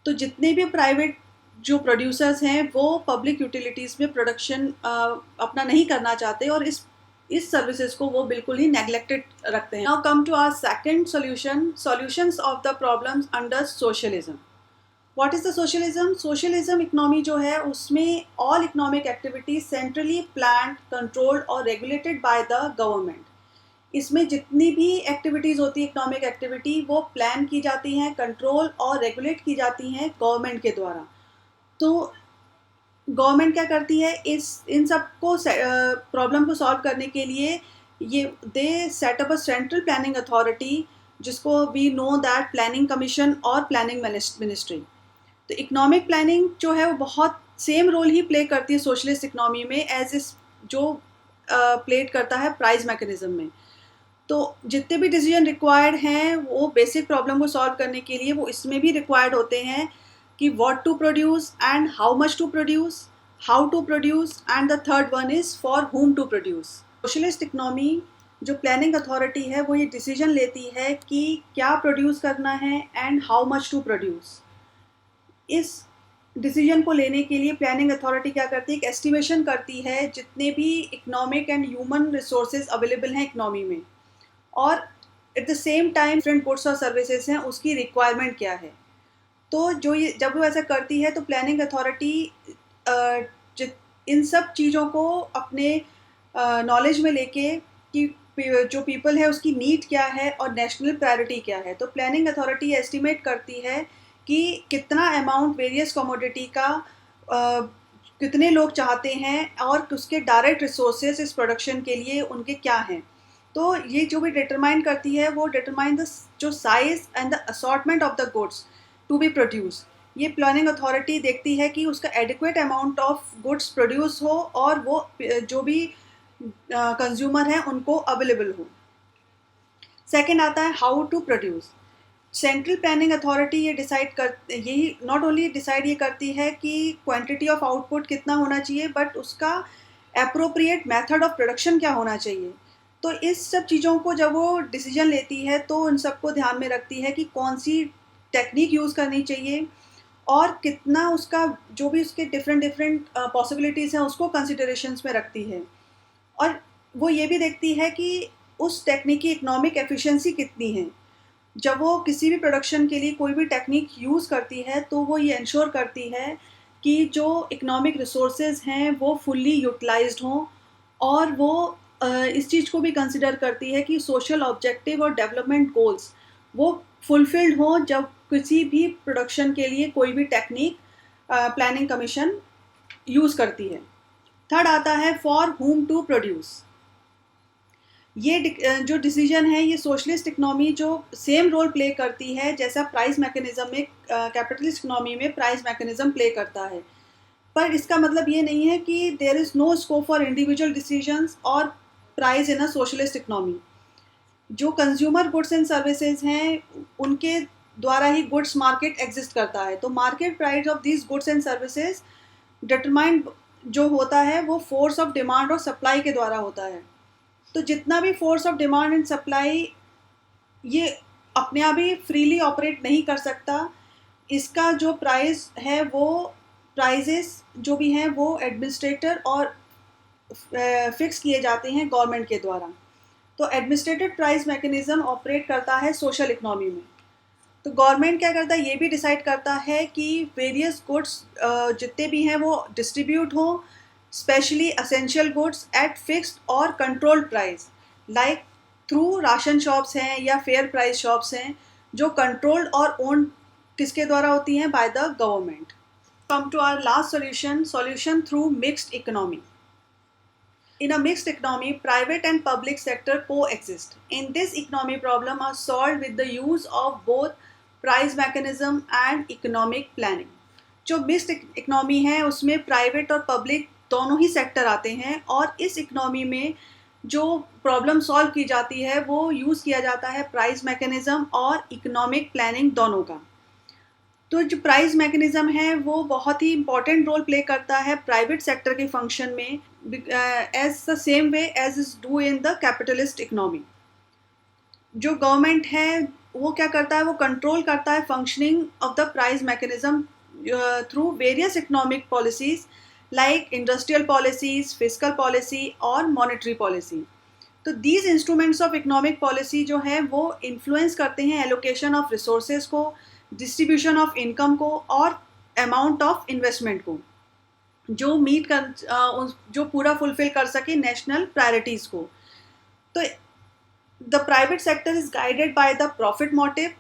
तो जितने भी प्राइवेट जो प्रोड्यूसर्स हैं वो पब्लिक यूटिलिटीज़ में प्रोडक्शन अपना नहीं करना चाहते और इस सर्विसेज को वो बिल्कुल ही नेग्लेक्टेड रखते हैं। Now come to our second solutions of the problems under socialism. What is the socialism? Socialism economy जो है उसमें all economic activities centrally planned, controlled और रेगुलेटेड बाय द गवर्नमेंट। इसमें जितनी भी एक्टिविटीज़ होती है इकोनॉमिक एक्टिविटी वो प्लान की जाती हैं, कंट्रोल और रेगुलेट की जाती हैं गवर्नमेंट के द्वारा। तो गवर्नमेंट क्या करती है, इन सब को प्रॉब्लम को सॉल्व करने के लिए ये they set up a central planning authority जिसको we know that planning commission और प्लानिंग मिनिस्ट्री। तो इकोनॉमिक प्लानिंग जो है वो बहुत सेम रोल ही प्ले करती है सोशलिस्ट इकोनॉमी में एज इस जो प्लेट करता है प्राइस मैकेनिज्म में। तो जितने भी डिसीजन रिक्वायर्ड हैं वो बेसिक प्रॉब्लम को सॉल्व करने के लिए वो इसमें भी रिक्वायर्ड होते हैं कि what to produce and how much to produce, how to produce, and the third one is for whom to produce। Socialist economy जो प्लानिंग अथॉरिटी है वो ये डिसीजन लेती है कि क्या प्रोड्यूस करना है and how much to produce. इस डिसीजन को लेने के लिए प्लानिंग अथॉरिटी क्या करती है, एक एस्टिमेशन करती है जितने भी economic and human resources available हैं इकोनॉमी में और at the same time different goods और सर्विसेज हैं उसकी रिक्वायरमेंट क्या है। तो जो ये जब वो ऐसा करती है तो प्लानिंग अथॉरिटी इन सब चीज़ों को अपने नॉलेज में लेके कि जो पीपल है उसकी नीड क्या है और नेशनल प्रायोरिटी क्या है। तो प्लानिंग अथॉरिटी एस्टिमेट करती है कि कितना अमाउंट वेरियस कमोडिटी का कितने लोग चाहते हैं और उसके डायरेक्ट रिसोर्सेज इस प्रोडक्शन के लिए उनके क्या हैं। तो ये जो भी डिटरमाइन करती है वो डिटरमाइन द जो size and the assortment of the goods to be produce. ये प्लानिंग अथॉरिटी देखती है कि उसका adequate amount of goods produce हो और वो जो भी कंज्यूमर हैं उनको अवेलेबल हो। सेकंड आता है how to produce. Central planning authority ये डिसाइड कर यही नॉट ओनली डिसाइड ये करती है कि क्वांटिटी ऑफ आउटपुट कितना होना चाहिए बट उसका एप्रोप्रिएट मेथड ऑफ प्रोडक्शन क्या होना चाहिए। तो इस सब चीज़ों को जब वो डिसीजन लेती है तो उन सबको ध्यान में रखती है कि कौन सी टेक्निक यूज़ करनी चाहिए और कितना उसका जो भी उसके डिफरेंट पॉसिबिलिटीज़ हैं उसको कंसिडरेशंस में रखती है। और वो ये भी देखती है कि उस टेक्निक की इकोनॉमिक एफिशिएंसी कितनी है। जब वो किसी भी प्रोडक्शन के लिए कोई भी टेक्निक यूज़ करती है तो वो ये इंश्योर करती है कि जो इकोनॉमिक रिसोर्सेज हैं वो फुल्ली यूटिलाइज्ड हों और वो इस चीज़ को भी कंसिडर करती है कि सोशल ऑब्जेक्टिव और डेवलपमेंट गोल्स वो फुलफिल्ड हों जब किसी भी प्रोडक्शन के लिए कोई भी टेक्निक प्लानिंग कमीशन यूज़ करती है। थर्ड आता है फॉर हुम टू प्रोड्यूस। ये जो डिसीजन है ये सोशलिस्ट इकनॉमी जो सेम रोल प्ले करती है जैसा प्राइस मैकेनिज्म में कैपिटलिस्ट इकनॉमी में प्राइस मैकेनिज्म प्ले करता है, पर इसका मतलब ये नहीं है कि there is no scope for individual decisions और price in a socialist economy. जो कंज्यूमर गुड्स एंड सर्विसेज हैं उनके द्वारा ही गुड्स मार्केट एग्जिस्ट करता है, तो market price of these goods and services determined जो होता है वो फोर्स ऑफ डिमांड और सप्लाई के द्वारा होता है। तो जितना भी force of demand and supply ये अपने आप ही फ्रीली ऑपरेट नहीं कर सकता, इसका जो प्राइस है वो प्राइजेस जो भी हैं वो एडमिनिस्ट्रेटर और फिक्स किए जाते हैं गवर्नमेंट के द्वारा। तो एडमिनिस्ट्रेटेड प्राइस मैकेनिज्म ऑपरेट करता है सोशल इकोनॉमी में। तो गवर्नमेंट क्या करता है, ये भी डिसाइड करता है कि वेरियस गुड्स जितने भी हैं वो डिस्ट्रीब्यूट हो, specially essential goods at fixed और controlled price, like through ration shops हैं या फेयर प्राइस शॉप्स हैं जो कंट्रोल्ड और ओन किसके द्वारा होती हैं, by the government. Come to our last solution through mixed economy. In a mixed economy, private and public sector coexist. In this economy, problem are solved with the use of both price mechanism and economic planning. जो mixed economy है उसमें private और public दोनों ही sector आते हैं, और इस economy में जो प्रॉब्लम सॉल्व की जाती है वो यूज़ किया जाता है प्राइस मैकेनिज्म और इकोनॉमिक प्लानिंग दोनों का। तो जो प्राइस मैकेनिज्म है वो बहुत ही इंपॉर्टेंट रोल प्ले करता है प्राइवेट सेक्टर के फंक्शन में, as the same way as is do in the capitalist economy. जो गवर्नमेंट है वो क्या करता है, वो कंट्रोल करता है functioning of the price mechanism through various economic policies like industrial policies, fiscal policy और मॉनेटरी पॉलिसी। तो these instruments of economic policy जो है वो इन्फ्लुएंस करते हैं एलोकेशन ऑफ रिसोर्सेज को, डिस्ट्रीब्यूशन ऑफ इनकम को और अमाउंट ऑफ इन्वेस्टमेंट को, जो मीट कर जो पूरा फुलफिल कर सके नेशनल प्रायोरिटीज़ को। तो the private sector is guided by the profit motive,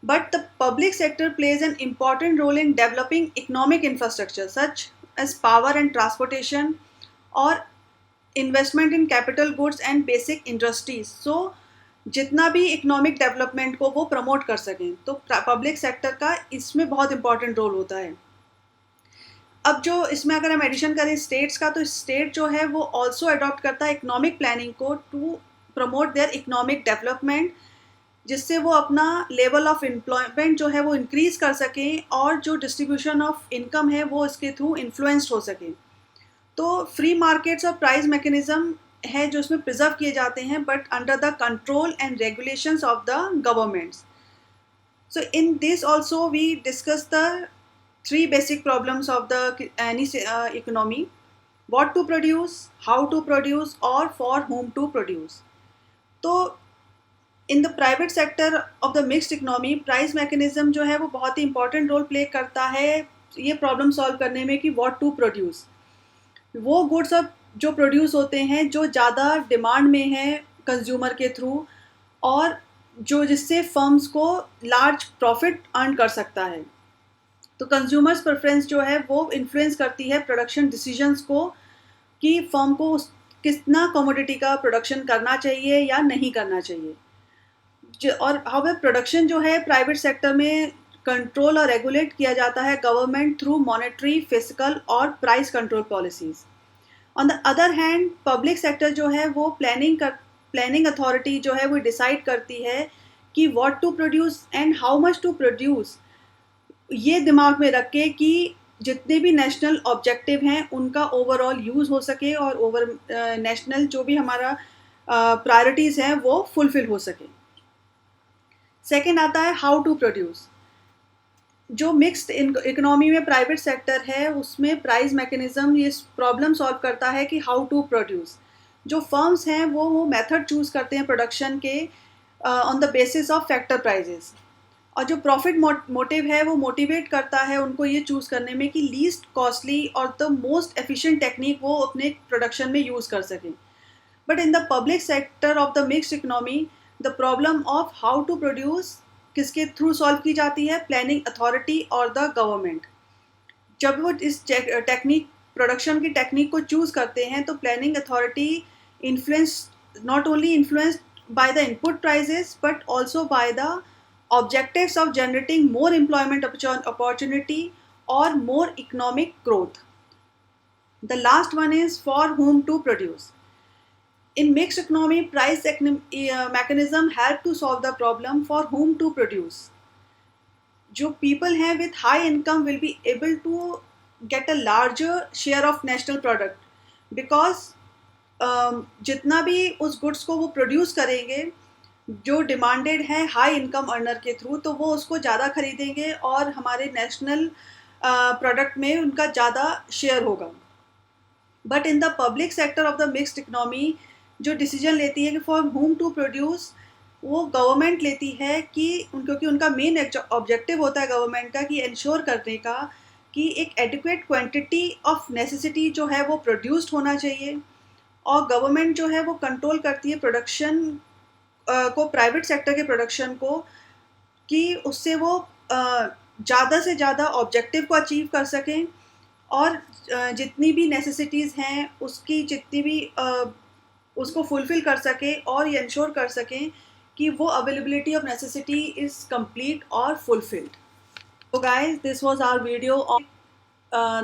but the public sector plays an important role in developing economic infrastructure such as power and transportation और investment in capital goods and basic industries. So जितना भी economic development को वो promote कर सकें, तो public sector का इसमें बहुत इंपॉर्टेंट रोल होता है। अब जो इसमें अगर हम एडिशन करें स्टेट्स का, तो स्टेट जो है वो ऑल्सो अडॉप्ट करता है इकोनॉमिक प्लानिंग को to promote their economic development, जिससे वो अपना लेवल ऑफ एम्प्लॉयमेंट जो है वो इंक्रीज़ कर सकें और जो डिस्ट्रीब्यूशन ऑफ इनकम है वो इसके थ्रू इन्फ्लुएंस्ड हो सके। तो फ्री मार्केट्स और प्राइस मैकेनिज्म है जो इसमें प्रिजर्व किए जाते हैं, but under the control and regulations of the governments. So in this also we discuss the three basic problems of the any economy: what to produce, how to produce और for whom to produce. तो in the private sector of the mixed economy price mechanism जो है वो बहुत ही important role play करता है ये problem solve करने में कि व्हाट टू प्रोड्यूस। वो गुड्स अब जो प्रोड्यूस होते हैं जो ज़्यादा डिमांड में है कंज्यूमर के थ्रू, और जो जिससे फर्म्स को लार्ज प्रॉफिट अर्न कर सकता है। तो कंज्यूमर्स प्रेफरेंस जो है वो इन्फ्लुएंस करती है प्रोडक्शन डिसीजंस को, कि फर्म को कितना कमोडिटी का प्रोडक्शन करना चाहिए या नहीं करना चाहिए। और हाउ प्रोडक्शन जो है प्राइवेट सेक्टर में कंट्रोल और रेगुलेट किया जाता है गवर्नमेंट थ्रू मॉनेटरी, फिजिकल और price control policies. On the other hand public sector जो है वो प्लानिंग अथॉरिटी जो है वो डिसाइड करती है कि what to produce and how much to produce, ये दिमाग में रख के कि जितने भी नेशनल ऑब्जेक्टिव हैं उनका ओवरऑल यूज़ हो सके और नेशनल जो भी हमारा प्रायोरिटीज़ हैं वो फुलफिल हो सके। सेकंड आता है हाउ टू प्रोड्यूस। जो मिक्स्ड इकोनॉमी में प्राइवेट सेक्टर है उसमें प्राइस मैकेनिज्म ये प्रॉब्लम सॉल्व करता है कि हाउ टू प्रोड्यूस। जो फर्म्स हैं वो मेथड चूज़ करते हैं प्रोडक्शन के on the basis of factor prices, और जो प्रॉफिट मोटिव है वो मोटिवेट करता है उनको ये चूज़ करने में कि लीस्ट कॉस्टली और द मोस्ट एफिशिएंट टेक्निक वो अपने प्रोडक्शन में यूज़ कर सकें। But in the public sector of the mixed economy the problem of how to produce किसके थ्रू सॉल्व की जाती है, प्लानिंग अथॉरिटी और द गवर्नमेंट। जब वो इस प्रोडक्शन की टेक्निक को चूज़ करते हैं तो planning authority influence not only influenced by the input prices but also by the objectives of generating more employment opportunity or more economic growth. The last one is for whom to produce. In mixed economy, price mechanism help to solve the problem for whom to produce. जो people हैं with high income will be able to get a larger share of national product because जितना भी उस goods को वो produce करेंगे जो demanded है हाई इनकम अर्नर के थ्रू, तो वो उसको ज़्यादा खरीदेंगे और हमारे नेशनल प्रोडक्ट में उनका ज़्यादा शेयर होगा. But in the public sector of the mixed economy जो डिसीजन लेती है कि फॉर हुम टू प्रोड्यूस, वो गवर्नमेंट लेती है कि क्योंकि उनका मेन ऑब्जेक्टिव होता है गवर्नमेंट का कि इंश्योर करने का कि एक एडिक्वेट क्वांटिटी ऑफ नेसेसिटी जो है वो प्रोड्यूस्ड होना चाहिए. और गवर्नमेंट जो है वो कंट्रोल करती है प्रोडक्शन को, प्राइवेट सेक्टर के प्रोडक्शन को, कि उससे वो ज़्यादा से ज़्यादा ऑब्जेक्टिव को अचीव कर सकें और जितनी भी नेसेसिटीज़ हैं उसकी जितनी भी उसको फुलफ़िल कर सकें और ये इंश्योर कर सकें कि वो availability of necessity is complete और fulfilled. So guys, this was our video on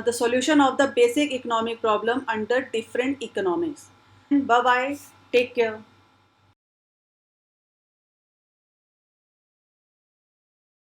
the solution of the basic economic problem under different economics. Bye bye. Take care.